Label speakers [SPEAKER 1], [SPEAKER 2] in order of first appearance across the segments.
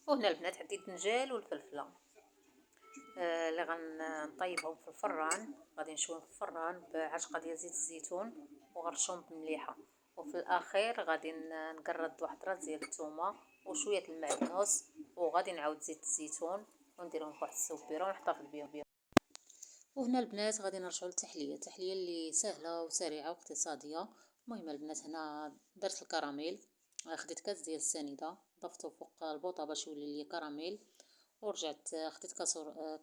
[SPEAKER 1] وهنا البنات عندي الدنجال والفلفله اللي غنطيبهم في الفران. غادي نشويهم في الفران بعشقه ديال زيت الزيتون وغرشهم بالمليحه. وفي الاخير غادي نقرد واحد راس ديال الثومه وشويه المعدنوس، وغادي نعاود زيت الزيتون ونديرهم في واحد السوبيره ونحتفظ بهم. وهنا البنات غادي نرجعوا التحليه اللي سهله وسريعه واقتصاديه. المهم البنات هنا درت الكراميل، خديت كاس ديال السنيده ضفته فوق البوطه باش يولي لي كراميل، ورجعت خديت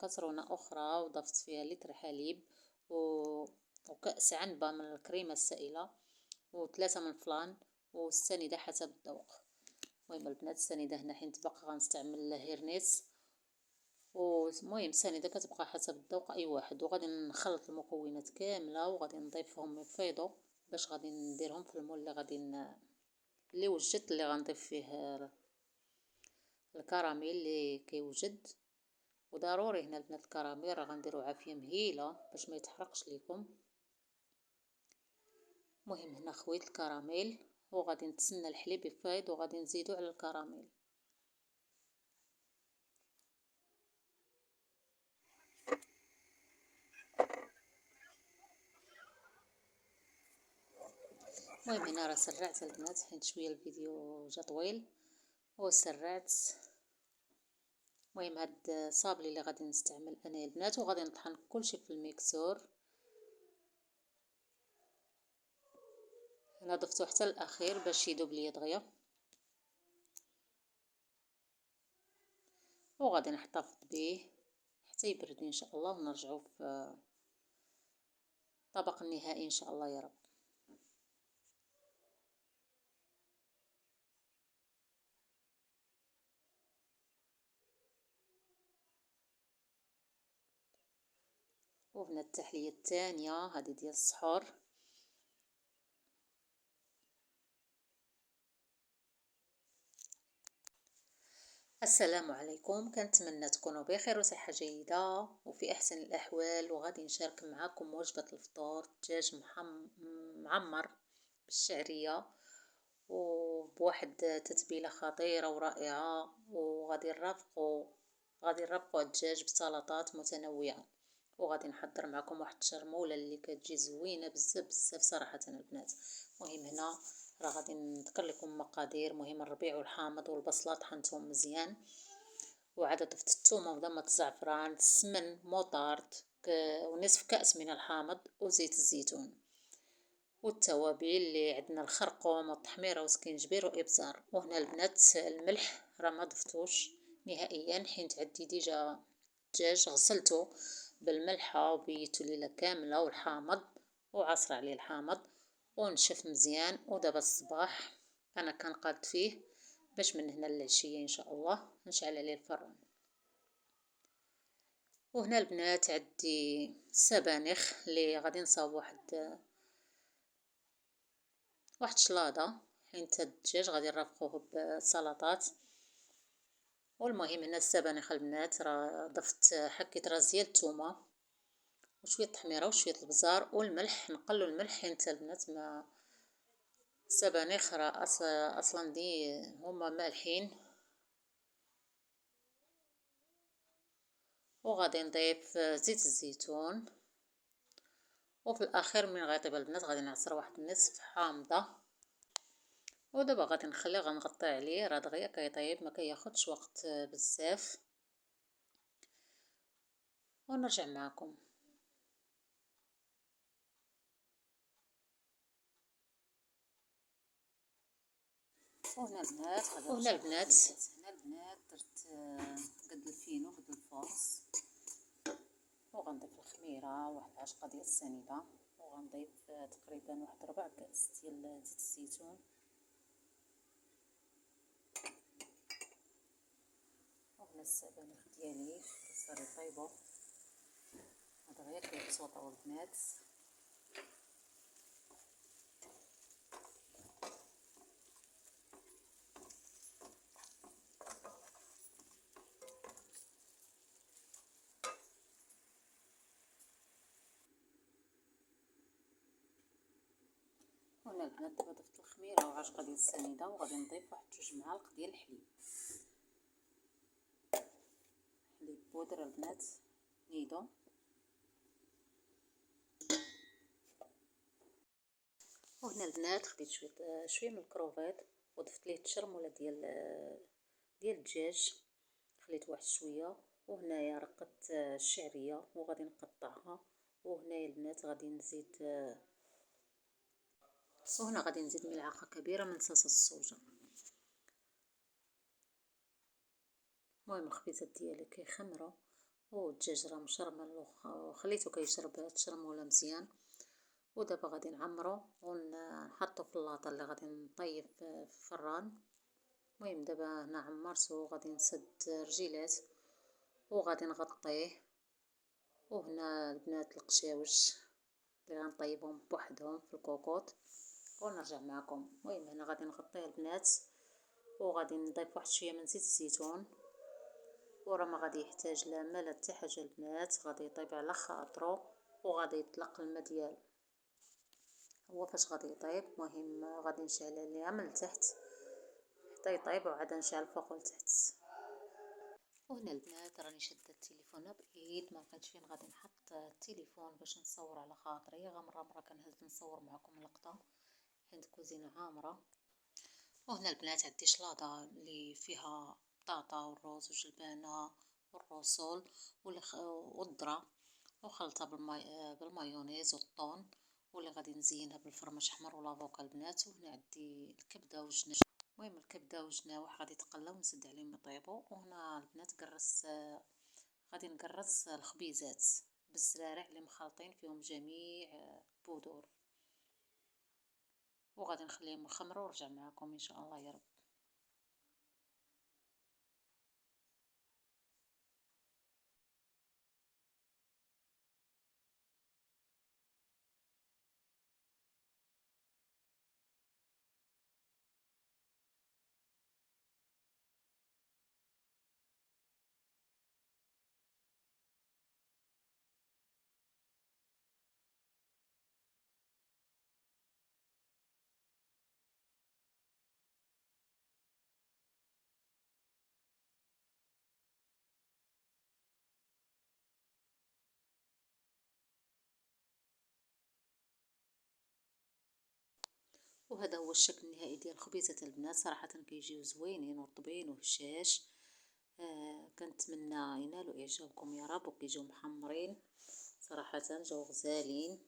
[SPEAKER 1] كاسرونه اخرى وضفت فيها لتر حليب وكأس عنبه من الكريمه السائله وثلاثه من الفلان والسنيده حسب الذوق. المهم البنات السنيده هنا حين تبقى غنستعمل هيرنيس، والمهم السنيده كتبقى حسب الذوق اي واحد. وغادي نخلط المكونات كامله وغادي نضيفهم يفيضوا باش غادي نديرهم في المول اللي غادي اللي وجدت اللي غنضيف فيه الكراميل اللي كيوجد. وضروري هنا البنات الكراميل راه غنديرو عافيه مهيله باش ما يتحرقش ليكم. المهم هنا خويت الكراميل وغادي نتسنى الحليب يفيض وغادي نزيدو على الكراميل. المهم هنا راه سرعت البنات حيت شويه الفيديو جا طويل وسرعت. المهم هاد الصابلي اللي غادي نستعمل انا البنات، وغادي نطحن كلشي في الميكسور. انا ضفتو حتى الاخير باش يذوب ليا دغيا، وغادي نحتفظ به حتى يبرد ان شاء الله ونرجعو في الطبق النهائي ان شاء الله يا رب. وهنا التحليه الثانيه هذه ديال السحور. السلام عليكم، كنتمنى تكونوا بخير وصحه جيده وفي احسن الاحوال. وغادي نشارك معكم وجبه الفطور دجاج معمر بالشعريه وبواحد تتبيله خطيره ورائعه. وغادي نرافقوا الدجاج بسلطات متنوعه. وغادي نحضر معكم واحد الشرموله اللي كتجي زوينه بزاف بزاف صراحه البنات. المهم هنا راه غادي نذكر لكم مقادير. مهم الربيع والحامض والبصله طحنتهم مزيان، وعاد ضفت الثومه وضمه الزعفران السمن موطارد ونصف كأس من الحامض وزيت الزيتون والتوابل اللي عندنا الخرقوم والتحميره وسكينجبير وابزار. وهنا البنات الملح راه ما ضفتوش نهائيا حيت عندي ديجا الدجاج غسلته بالملحه وبيتو ليله كامله والحامض وعصر عليه الحامض ونشف مزيان. ودابا الصباح انا كنقاد فيه باش من هنا للعشيه ان شاء الله نشعل عليه الفران. وهنا البنات عندي السبانخ اللي غادي نصاوب واحد شلاضه حيت الدجاج غادي نرافقوه بسلطات. والمهم هنا السبانخ البنات راه ضفت حكيت راس ديال الثومه وشويه التحميره وشويه البزار والملح. نقلوا الملح حيت البنات ما السبانخ راه اصلا دي هما مالحين. وغادي نضيف زيت الزيتون. وفي الاخير من غيطيب البنات غادي نعصر واحد نصف حامضه. ودابا غادي نخليه غنغطي عليه راه دغيا كيطيب ما كياخدش وقت بزاف ونرجع معكم. وهنا البنات درت قد الفينو قد الفورس وغنضيف الخميره واحد عشقه ديال السنيده وغنضيف تقريبا واحد ربع كأس ديال زيت الزيتون. وهنا السبانخ ديالي صار يطيبوا هذا غير كيتصوطوا البنات. هنا البنات دابا ضفت الخميره وعشقه ديال السنيده وغادي نضيف واحد 2 معالق ديال الحليب. لي بودر البنات نيدو. وهنا البنات خديت شويه من الكروفيت وضفت ليه التشرموله ديال الدجاج، خليت واحد شويه. وهنايا رقدت الشعريه وغادي نقطعها. وهنايا البنات غادي نزيد وهنا غادي نزيد ملعقه كبيره من صلصه الصوجه. المهم الخبيزات ديالي كيخمروا والدجاج راه مشرمل وخليته كيشرب التشرموله مزيان. ودابا غادي نعمرو ونحطو في اللاطه اللي غادي نطيب في الفران. المهم دابا هنا عمرتو وغادي نسد رجيلات وغادي نغطيه. وهنا البنات القشاوش اللي غنطيبهم بوحدهم في الكوكوط ونرجع معكم. المهم هنا غادي نغطيه البنات وغادي نضيف واحد شويه من زيت الزيتون. وراه ما غادي يحتاج لا ماء لا حتى حاجه البنات، غادي يطيب على خاطرو وغادي يطلق الماء ديالو هو فاش غادي يطيب. المهم غادي نشعل عليها من التحت حتى يطيب وعاد نشعل فوق لتحت. وهنا البنات راني شاده التليفون بايد، ما لقيتش فين غادي نحط التليفون باش نصور على خاطري. غير مره كنهز نصور معكم لقطه حيت كوزينه عامره. وهنا البنات عندي شلاضه اللي فيها بطاطا والروز وجلبانه والرسول والذره وخلطه بالمايونيز والطون، واللي غادي نزينها بالفرماج احمر والافوكا البنات. وهنا عندي الكبده والجناح. المهم الكبده والجناح غادي يتقلاو ونسد عليهم يطيبوا. وهنا البنات غادي نقرص الخبيزات بالزرارع اللي مخلطين فيهم جميع البذور وغادي نخليهم يخمروا ونرجع معكم ان شاء الله يا رب. وهذا هو الشكل النهائي ديال الخبيزات البنات، صراحه كيجيو زوينين ورطبين وهشاش. كنتمنى ينالوا اعجابكم يا رب وكيجيو محمرين، صراحه جاو غزالين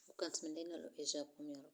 [SPEAKER 1] وكنتمنى ينالوا اعجابكم يا رب.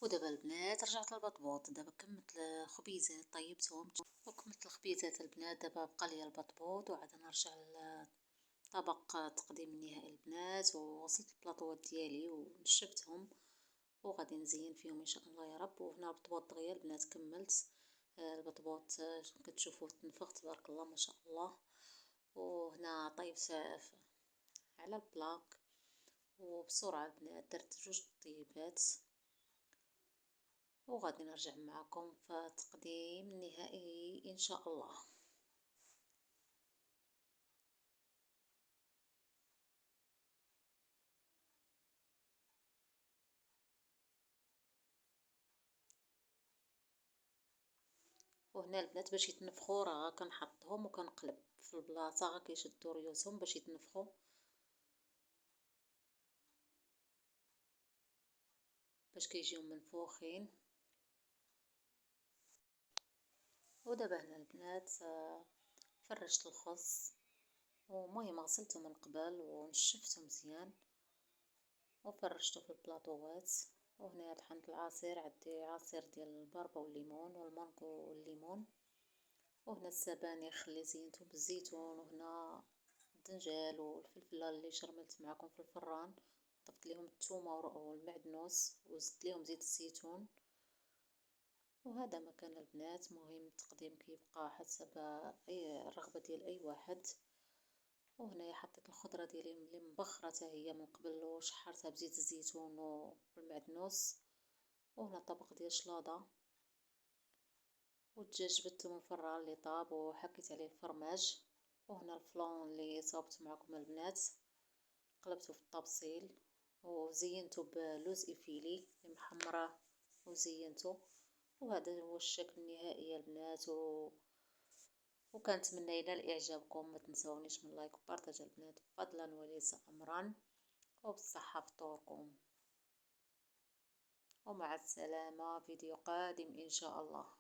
[SPEAKER 1] ودابا البنات رجعت للبطبوط. دابا كملت الخبيزات طيبتهم وكملت الخبيزات البنات. دابا بقى لي البطبوط وعاد نرجع لطبق تقديم النهائي البنات. ووصلت البلاطوات ديالي ونشفتهم وغادي نزين فيهم ان شاء الله يا رب. وهنا البطبوط دغيا البنات كملت البطبوط كتشوفوا تنفخ تبارك الله ما شاء الله. وهنا طيبت على البلاك وبسرعه البنات درت جوج طيبات وغادي نرجع معكم في التقديم النهائي ان شاء الله. وهنا البنات باش يتنفخوا راه كنحطهم وكنقلب في البلاصه كيشدوا ريوسهم باش يتنفخوا باش كيجيو منفوخين. ودابا هنا البنات فرشت الخص، ومهم غسلته من قبل ونشفته مزيان وفرشته في البلاطوات. وهنا طحنت العصير، عندي عصير ديال البربة والليمون والمانكو والليمون، وهنا السبانخ اللي زينتهم بالزيتون، وهنا الدنجال والفلفله اللي شرملت معكم في الفران، ضفت ليهم الثومه والمعدنوس وزدت ليهم زيت الزيتون. وهذا مكان البنات. مهم التقديم كيبقى حسب اي الرغبه ديال اي واحد. وهنايا حطيت الخضره ديالي اللي مبخره حتى هي من قبل وشحرتها بزيت الزيتون والمعدنوس. وهنا طبق ديال شلاضه، والدجاج جبدته من الفران اللي طاب وحكيت عليه الفرماج. وهنا الفلان اللي صوبت معكم البنات قلبته في الطبسيل وزينته بلوز افيلي اللي محمراه وزينته. وهذا هو الشكل النهائي يا البنات. وكنتمنى ينال اعجابكم. ما تنسونيش من لايك وبارطاج البنات فضلا وليس امرا. وبالصحه فطوركم، ومع السلامه. فيديو قادم ان شاء الله.